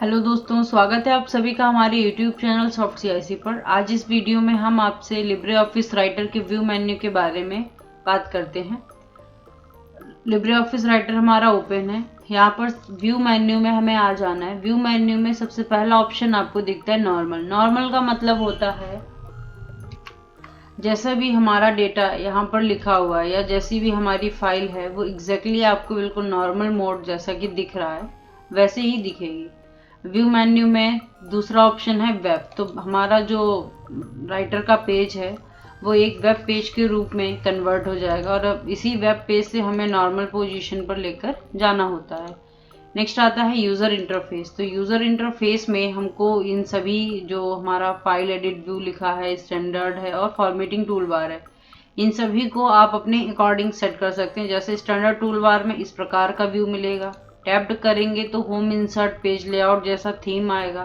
Hello दोस्तों, स्वागत है आप सभी का हमारे यूट्यूब चैनल सॉफ्ट सीआईसी पर। आज इस वीडियो में हम आपसे लिब्रे ऑफिस राइटर के व्यू मेन्यू के बारे में बात करते हैं। लिब्रे ऑफिस राइटर हमारा ओपन है। यहाँ पर व्यू मेन्यू में हमें आ जाना है। व्यू मेन्यू में सबसे पहला ऑप्शन आपको दिखता है नॉर्मल। नॉर्मल का मतलब होता है जैसा भी हमारा डेटा यहाँ पर लिखा हुआ है या जैसी भी हमारी फाइल है वो एग्जैक्टली आपको बिल्कुल नॉर्मल मोड जैसा कि दिख रहा है वैसे ही दिखेगी। व्यू मेन्यू में दूसरा ऑप्शन है वेब। तो हमारा जो राइटर का पेज है वो एक वेब पेज के रूप में कन्वर्ट हो जाएगा और अब इसी वेब पेज से हमें नॉर्मल पोजीशन पर लेकर जाना होता है। नेक्स्ट आता है यूज़र इंटरफेस। तो यूज़र इंटरफेस में हमको इन सभी जो हमारा फाइल एडिट व्यू लिखा है, स्टैंडर्ड है और फॉर्मेटिंग टूल बार है, इन सभी को आप अपने अकॉर्डिंग सेट कर सकते हैं। जैसे स्टैंडर्ड टूल बार में इस प्रकार का व्यू मिलेगा। टैप्ड करेंगे तो होम इंसर्ट पेज लेआउट जैसा थीम आएगा।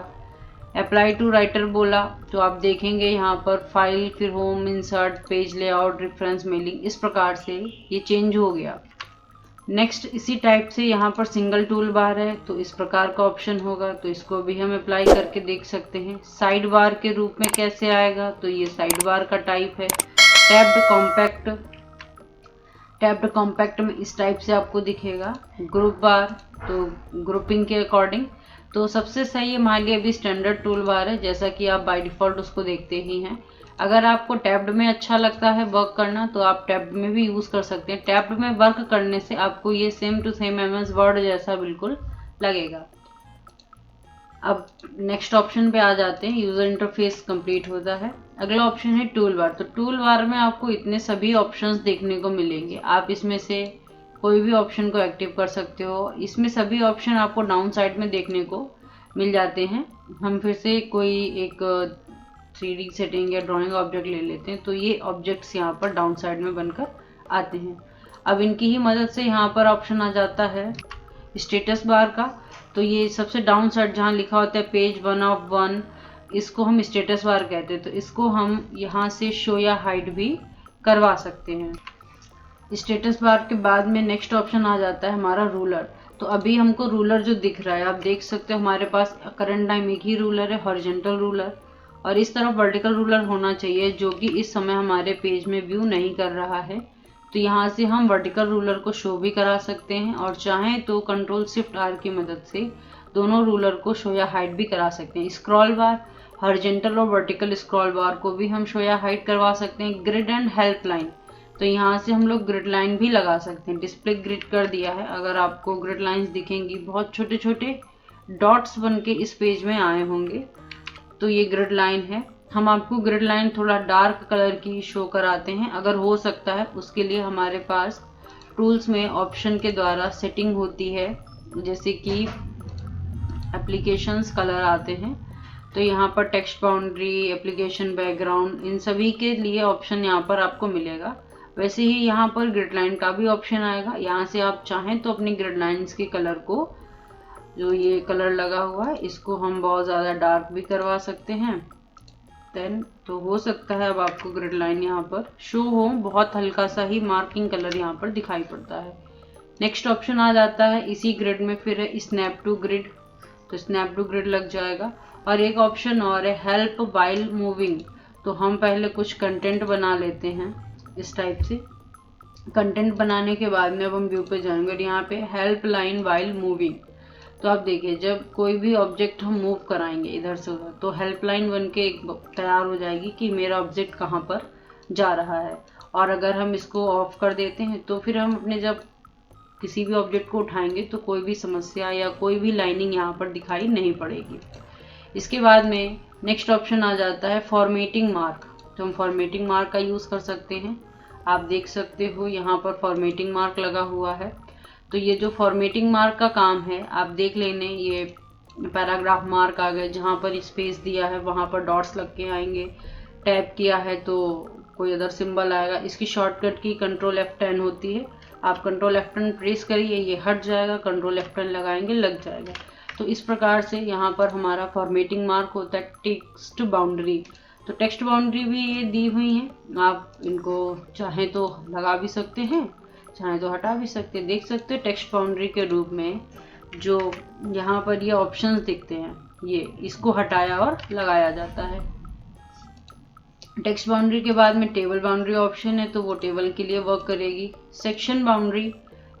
अप्लाई टू राइटर बोला तो आप देखेंगे यहाँ पर फाइल, फिर home insert page layout, reference mailing, इस प्रकार से ये चेंज हो गया। नेक्स्ट इसी टाइप से यहाँ पर सिंगल टूल बार है तो इस प्रकार का ऑप्शन होगा, तो इसको भी हम अप्लाई करके देख सकते हैं। साइड बार के रूप में कैसे आएगा, तो ये साइड बार का टाइप है। टैब्ड कॉम्पैक्ट में इस टाइप से आपको दिखेगा। ग्रुप बार, तो ग्रुपिंग के अकॉर्डिंग तो सबसे सही हमारे लिए अभी स्टैंडर्ड टूल बार है, जैसा कि आप बाय डिफ़ॉल्ट उसको देखते ही हैं। अगर आपको टैब्ड में अच्छा लगता है वर्क करना तो आप टैब्ड में भी यूज़ कर सकते हैं। टैब्ड में वर्क करने से आपको ये same to same MS Word जैसा बिल्कुल लगेगा। अब नेक्स्ट ऑप्शन पे आ जाते हैं। यूज़र इंटरफेस कंप्लीट होता है। अगला ऑप्शन है टूल बार। तो टूल बार में आपको इतने सभी ऑप्शंस देखने को मिलेंगे। आप इसमें से कोई भी ऑप्शन को एक्टिव कर सकते हो। इसमें सभी ऑप्शन आपको डाउन साइड में देखने को मिल जाते हैं। हम फिर से कोई एक 3D सेटिंग या ड्राइंग ऑब्जेक्ट ले लेते हैं तो ये ऑब्जेक्ट्स यहाँ पर डाउन साइड में बनकर आते हैं। अब इनकी ही मदद से यहाँ पर ऑप्शन आ जाता है स्टेटस बार का। तो ये सबसे डाउन साइड जहाँ लिखा होता है पेज 1 of 1, इसको हम स्टेटस बार कहते हैं। तो इसको हम यहाँ से शो या हाइड भी करवा सकते हैं। स्टेटस बार के बाद में नेक्स्ट ऑप्शन आ जाता है हमारा रूलर। तो अभी हमको रूलर जो दिख रहा है आप देख सकते हो हमारे पास करंट टाइम एक ही रूलर है, हॉरिजॉन्टल रूलर, और इस तरफ वर्टिकल रूलर होना चाहिए जो कि इस समय हमारे पेज में व्यू नहीं कर रहा है। तो यहाँ से हम वर्टिकल रूलर को शो भी करा सकते हैं और चाहें तो कंट्रोल शिफ्ट आर की मदद से दोनों रूलर को शो या हाइड भी करा सकते हैं। स्क्रॉल बार, हॉरिजॉन्टल और वर्टिकल स्क्रॉल बार को भी हम शो या हाइड करवा सकते हैं। ग्रिड एंड हेल्प लाइन, तो यहाँ से हम लोग ग्रिड लाइन भी लगा सकते हैं। डिस्प्ले ग्रिड कर दिया है। अगर आपको ग्रिड लाइंस दिखेंगी बहुत छोटे छोटे डॉट्स बन के इस पेज में आए होंगे तो ये ग्रिड लाइन है। हम आपको ग्रिड लाइन थोड़ा डार्क कलर की शो कराते हैं। अगर हो सकता है उसके लिए हमारे पास टूल्स में ऑप्शन के द्वारा सेटिंग होती है, जैसे कि एप्लीकेशंस कलर आते हैं। तो यहाँ पर टेक्स्ट बाउंड्री, एप्लीकेशन बैकग्राउंड, इन सभी के लिए ऑप्शन यहाँ पर आपको मिलेगा। वैसे ही यहाँ पर ग्रिड लाइन का भी ऑप्शन आएगा। यहाँ से आप चाहें तो अपनी ग्रिड लाइन्स के कलर को, जो ये कलर लगा हुआ है, इसको हम बहुत ज़्यादा डार्क भी करवा सकते हैं। देन तो हो सकता है अब आपको ग्रिड लाइन यहाँ पर शो हो, बहुत हल्का सा ही मार्किंग कलर यहाँ पर दिखाई पड़ता है। नेक्स्ट ऑप्शन आ जाता है इसी ग्रिड में फिर है स्नैप टू ग्रिड। तो स्नैप टू ग्रिड लग जाएगा। और एक ऑप्शन और है हेल्प वाइल मूविंग। तो हम पहले कुछ कंटेंट बना लेते हैं इस टाइप से। कंटेंट बनाने के बाद में अब हम व्यू पे जाएंगे और यहाँ पे हेल्प लाइन वाइल मूविंग। तो आप देखिए जब कोई भी ऑब्जेक्ट हम मूव कराएंगे इधर से उधर तो हेल्पलाइन बन के तैयार हो जाएगी कि मेरा ऑब्जेक्ट कहाँ पर जा रहा है। और अगर हम इसको ऑफ कर देते हैं तो फिर हम अपने जब किसी भी ऑब्जेक्ट को उठाएंगे तो कोई भी समस्या या कोई भी लाइनिंग यहाँ पर दिखाई नहीं पड़ेगी। इसके बाद में नेक्स्ट ऑप्शन आ जाता है फॉर्मेटिंग मार्क। तो हम फॉर्मेटिंग मार्क का यूज़ कर सकते हैं। आप देख सकते हो यहाँ पर फॉर्मेटिंग मार्क लगा हुआ है। तो ये जो फॉर्मेटिंग मार्क का काम है आप देख लेने, ये पैराग्राफ मार्क आ गए, जहाँ पर स्पेस दिया है वहाँ पर डॉट्स लग के आएंगे। टैप किया है तो कोई अदर सिंबल आएगा। इसकी शॉर्टकट की कंट्रोल F10 होती है। आप कंट्रोल F10 प्रेस करिए, ये हट जाएगा, कंट्रोल F10 लगाएंगे लग जाएगा। तो इस प्रकार से यहाँ पर हमारा फॉर्मेटिंग मार्क होता है। टेक्स्ट बाउंड्री, तो टेक्स्ट बाउंड्री भी ये दी हुई है। आप इनको चाहें तो लगा भी सकते हैं, चाहे तो हटा भी सकते हैं। देख सकते हैं टेक्स्ट बाउंड्री के रूप में जो यहाँ पर ये ऑप्शंस दिखते हैं, ये इसको हटाया और लगाया जाता है। टेक्स्ट बाउंड्री के बाद में टेबल बाउंड्री ऑप्शन है, तो वो टेबल के लिए वर्क करेगी। सेक्शन बाउंड्री,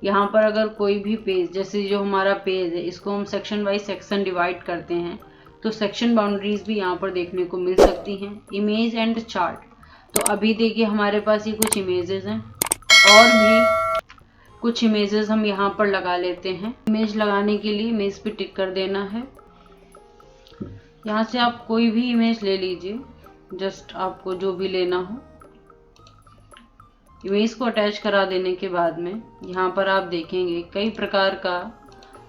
यहाँ पर अगर कोई भी पेज, जैसे जो हमारा पेज है इसको हम सेक्शन वाइज सेक्शन डिवाइड करते हैं, तो सेक्शन बाउंड्रीज भी यहाँ पर देखने को मिल सकती हैं। इमेज एंड चार्ट, तो अभी देखिए हमारे पास ये कुछ इमेजेस हैं और भी कुछ इमेजेस हम यहाँ पर लगा लेते हैं। इमेज लगाने के लिए इमेज पे टिक कर देना है। यहाँ से आप कोई भी इमेज ले लीजिए, जस्ट आपको जो भी लेना हो। इमेज को अटैच करा देने के बाद में यहाँ पर आप देखेंगे कई प्रकार का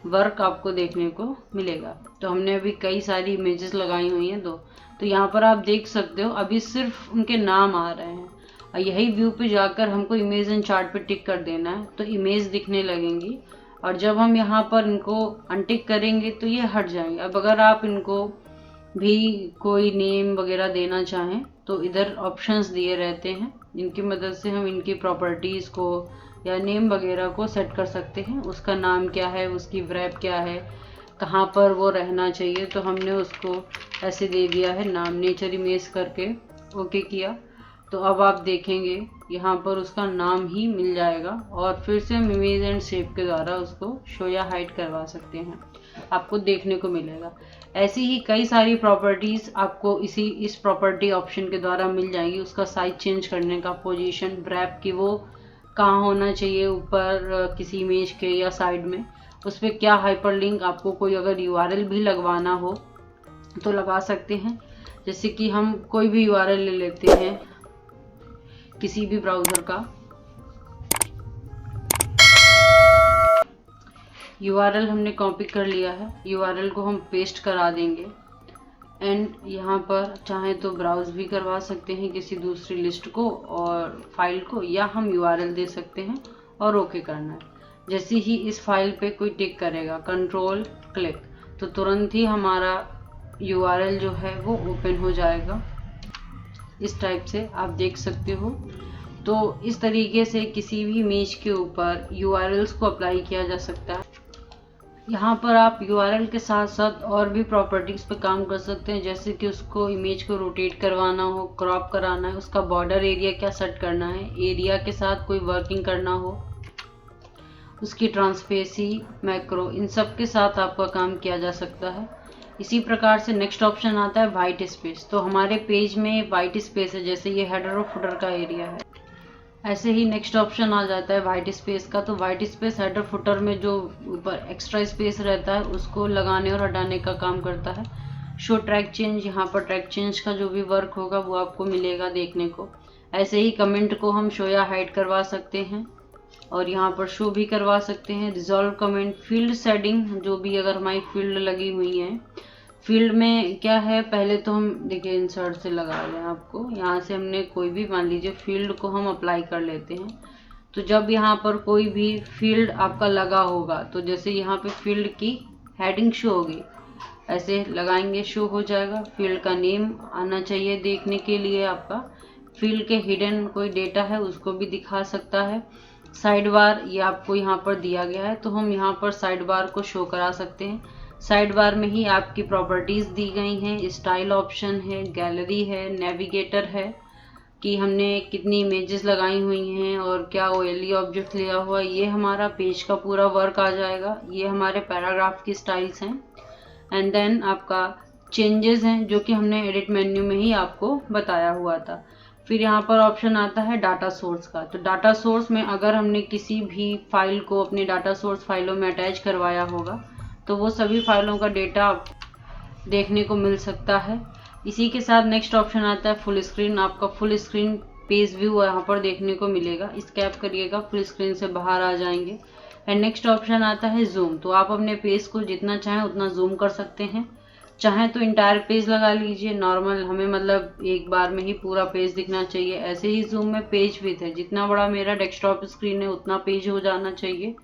वर्क आपको देखने को मिलेगा। तो हमने अभी कई सारी इमेजेस लगाई हुई हैं दो, तो यहाँ पर आप देख सकते हो अभी सिर्फ उनके नाम आ रहे हैं। और यही व्यू पे जाकर हमको इमेज एंड चार्ट पे टिक कर देना है, तो इमेज दिखने लगेंगी। और जब हम यहाँ पर इनको अनटिक करेंगे तो ये हट जाएंगे। अब अगर आप इनको भी कोई नेम वगैरह देना चाहें तो इधर ऑप्शंस दिए रहते हैं, जिनकी मदद से हम इनकी प्रॉपर्टीज़ को या नेम वगैरह को सेट कर सकते हैं। उसका नाम क्या है, उसकी व्रैप क्या है, कहाँ पर वो रहना चाहिए, तो हमने उसको ऐसे दे दिया है नाम, नेचर इमेज करके ओके किया। तो अब आप देखेंगे यहाँ पर उसका नाम ही मिल जाएगा और फिर से हम इमेज एंड शेप के द्वारा उसको शो या हाइड करवा सकते हैं, आपको देखने को मिलेगा। ऐसी ही कई सारी प्रॉपर्टीज़ आपको इस प्रॉपर्टी ऑप्शन के द्वारा मिल जाएगी। उसका साइज चेंज करने का, पोजीशन, व्रैप की वो कहाँ होना चाहिए, ऊपर किसी इमेज के या साइड में, उस पर क्या हाइपरलिंक, आपको कोई अगर यूआरएल भी लगवाना हो तो लगा सकते हैं। जैसे कि हम कोई भी यूआरएल ले लेते हैं किसी भी ब्राउज़र का, यूआरएल हमने कॉपी कर लिया है, यूआरएल को हम पेस्ट करा देंगे एंड यहाँ पर चाहे तो ब्राउज भी करवा सकते हैं किसी दूसरी लिस्ट को और फाइल को, या हम यूआरएल दे सकते हैं और ओके करना है। जैसे ही इस फाइल पे कोई टिक करेगा, कंट्रोल क्लिक, तो तुरंत ही हमारा यूआरएल जो है वो ओपन हो जाएगा। इस टाइप से आप देख सकते हो। तो इस तरीके से किसी भी इमेज के ऊपर यूआरएल्स को अप्लाई किया जा सकता है। यहाँ पर आप यूआरएल के साथ साथ और भी प्रॉपर्टीज़ पे काम कर सकते हैं, जैसे कि उसको इमेज को रोटेट करवाना हो, क्रॉप कराना है, उसका बॉर्डर एरिया क्या सेट करना है, एरिया के साथ कोई वर्किंग करना हो, उसकी ट्रांसपेसी, मैक्रो, इन सब के साथ आपका काम किया जा सकता है। इसी प्रकार से नेक्स्ट ऑप्शन आता है वाइट स्पेस। तो हमारे पेज में वाइट स्पेस है, जैसे ये हेडर और फुटर का एरिया है, ऐसे ही नेक्स्ट ऑप्शन आ जाता है वाइट स्पेस का। तो वाइट स्पेस हेडर फुटर में जो ऊपर एक्स्ट्रा स्पेस रहता है उसको लगाने और हटाने का काम करता है। शो ट्रैक चेंज, यहाँ पर ट्रैक चेंज का जो भी वर्क होगा वो आपको मिलेगा देखने को। ऐसे ही कमेंट को हम शो या हाइड करवा सकते हैं और यहाँ पर शो भी करवा सकते हैं। रिजॉल्व कमेंट, फील्ड सेटिंग, जो भी अगर हमारी फील्ड लगी हुई है, फील्ड में क्या है, पहले तो हम देखिए इंसर्ट से लगा लें आपको, यहाँ से हमने कोई भी मान लीजिए फील्ड को हम अप्लाई कर लेते हैं। तो जब यहाँ पर कोई भी फील्ड आपका लगा होगा, तो जैसे यहाँ पे फील्ड की हेडिंग शो होगी, ऐसे लगाएंगे शो हो जाएगा। फील्ड का नेम आना चाहिए देखने के लिए आपका, फील्ड के हिडन कोई डेटा है उसको भी दिखा सकता है। साइड बार ये आपको यहाँ पर दिया गया है, तो हम यहाँ पर साइड बार को शो करा सकते हैं। साइड बार में ही आपकी प्रॉपर्टीज़ दी गई हैं, स्टाइल ऑप्शन है, गैलरी है, नेविगेटर है कि हमने कितनी इमेजेस लगाई हुई हैं और क्या ओएलई ऑब्जेक्ट लिया हुआ, ये हमारा पेज का पूरा वर्क आ जाएगा। ये हमारे पैराग्राफ की स्टाइल्स हैं एंड देन आपका चेंजेस हैं जो कि हमने एडिट मेन्यू में ही आपको बताया हुआ था। फिर यहाँ पर ऑप्शन आता है डाटा सोर्स का। तो डाटा सोर्स में अगर हमने किसी भी फाइल को अपने डाटा सोर्स फाइलों में अटैच करवाया होगा तो वो सभी फाइलों का डेटा देखने को मिल सकता है। इसी के साथ नेक्स्ट ऑप्शन आता है फुल स्क्रीन। आपका फुल स्क्रीन पेज व्यू यहाँ पर देखने को मिलेगा, स्कैप करिएगा, फुल स्क्रीन से बाहर आ जाएंगे। एंड नेक्स्ट ऑप्शन आता है जूम। तो आप अपने पेज को जितना चाहें उतना जूम कर सकते हैं, चाहें तो इंटायर पेज लगा लीजिए नॉर्मल, हमें मतलब एक बार में ही पूरा पेज दिखना चाहिए। ऐसे ही जूम में पेज विड्थ है, जितना बड़ा मेरा डेस्कटॉप स्क्रीन है उतना पेज हो जाना चाहिए।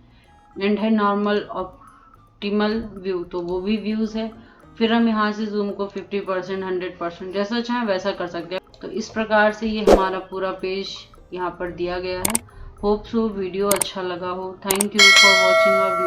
एंड है नॉर्मल ऑप्टिमल व्यू, तो वो भी व्यूज़ है। फिर हम यहाँ से जूम को 50%, 100% जैसा चाहें वैसा कर सकते हैं। तो इस प्रकार से ये हमारा पूरा पेज यहाँ पर दिया गया है। होप सो वीडियो अच्छा लगा हो। Thank you for watching our video.